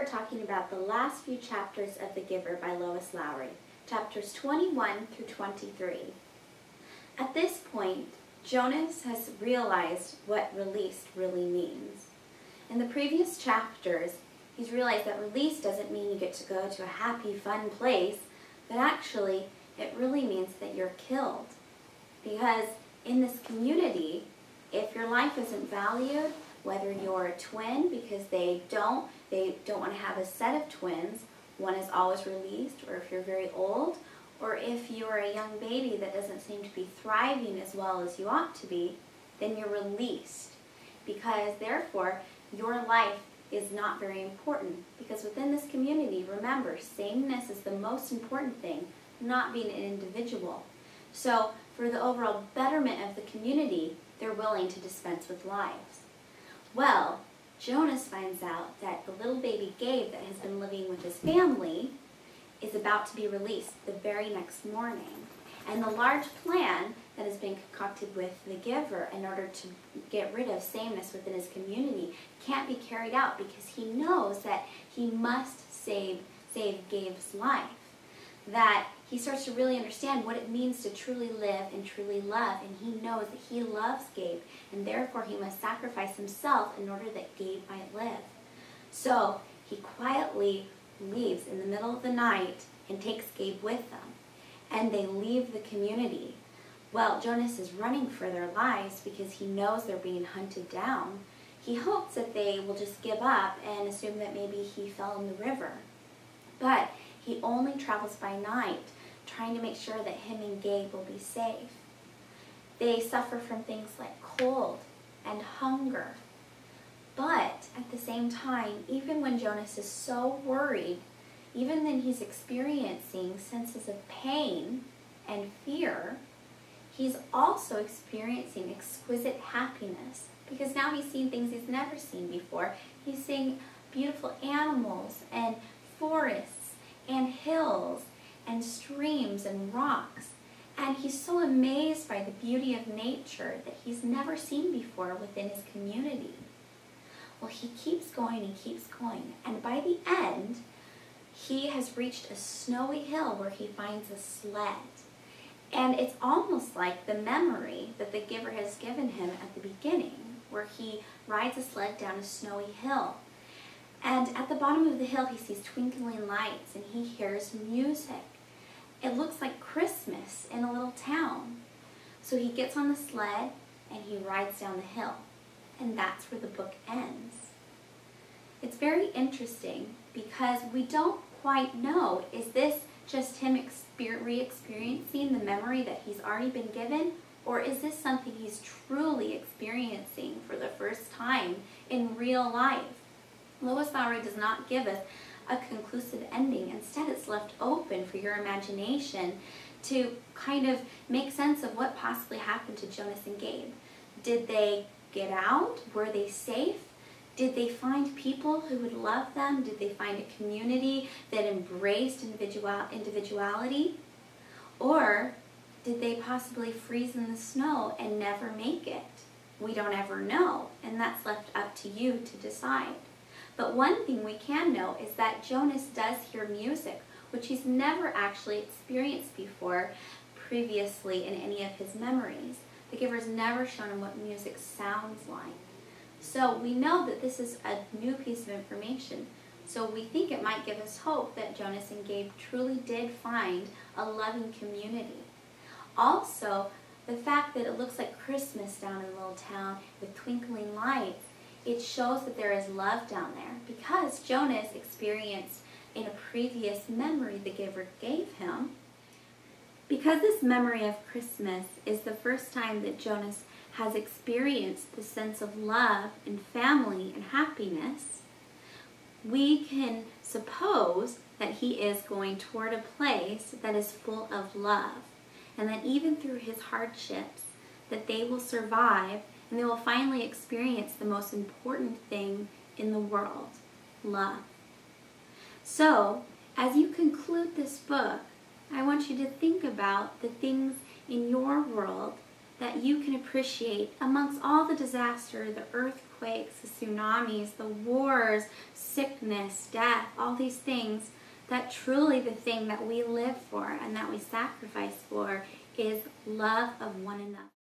we're talking about the last few chapters of The Giver by Lois Lowry, chapters 21 through 23. At this point, Jonas has realized what released really means. In the previous chapters, he's realized that release doesn't mean you get to go to a happy, fun place, but actually, it really means that you're killed. Because in this community, if your life isn't valued, whether you're a twin because they don't want to have a set of twins, one is always released, or if you're very old, or if you're a young baby that doesn't seem to be thriving as well as you ought to be, then you're released. Because therefore, your life is not very important. Because within this community, remember, sameness is the most important thing, not being an individual. So for the overall betterment of the community, they're willing to dispense with lives. Well, Jonas finds out that the little baby Gabe that has been living with his family is about to be released the very next morning. And the large plan that has been concocted with the Giver in order to get rid of sameness within his community can't be carried out because he knows that he must save Gabe's life. That he starts to really understand what it means to truly live and truly love, and he knows that he loves Gabe, and therefore he must sacrifice himself in order that Gabe might live. So he quietly leaves in the middle of the night and takes Gabe with them, and they leave the community. Well, Jonas is running for their lives because he knows they're being hunted down. He hopes that they will just give up and assume that maybe he fell in the river. But he only travels by night, trying to make sure that him and Gabe will be safe. They suffer from things like cold and hunger. But at the same time, even when Jonas is so worried, even then he's experiencing senses of pain and fear, he's also experiencing exquisite happiness because now he's seen things he's never seen before. He's seeing beautiful animals and forests and hills and streams and rocks. And he's so amazed by the beauty of nature that he's never seen before within his community. Well, he keeps going and keeps going. And by the end, he has reached a snowy hill where he finds a sled. And it's almost like the memory that the Giver has given him at the beginning, where he rides a sled down a snowy hill. And at the bottom of the hill, he sees twinkling lights and he hears music. It looks like Christmas in a little town. So he gets on the sled and he rides down the hill. And that's where the book ends. It's very interesting because we don't quite know, is this just him re-experiencing the memory that he's already been given? Or is this something he's truly experiencing for the first time in real life? Lois Lowry does not give us a conclusive ending. Instead, it's left open for your imagination to kind of make sense of what possibly happened to Jonas and Gabe. Did they get out? Were they safe? Did they find people who would love them? Did they find a community that embraced individuality? Or did they possibly freeze in the snow and never make it? We don't ever know, and that's left up to you to decide. But one thing we can know is that Jonas does hear music, which he's never actually experienced before previously in any of his memories. The Giver's never shown him what music sounds like. So we know that this is a new piece of information. So we think it might give us hope that Jonas and Gabe truly did find a loving community. Also, the fact that it looks like Christmas down in the little town with twinkling lights, it shows that there is love down there because Jonas experienced in a previous memory the Giver gave him. Because this memory of Christmas is the first time that Jonas has experienced the sense of love and family and happiness, we can suppose that he is going toward a place that is full of love, and that even through his hardships, that they will survive and they will finally experience the most important thing in the world, love. So, as you conclude this book, I want you to think about the things in your world that you can appreciate amongst all the disaster, the earthquakes, the tsunamis, the wars, sickness, death, all these things, that truly the thing that we live for and that we sacrifice for is love of one another.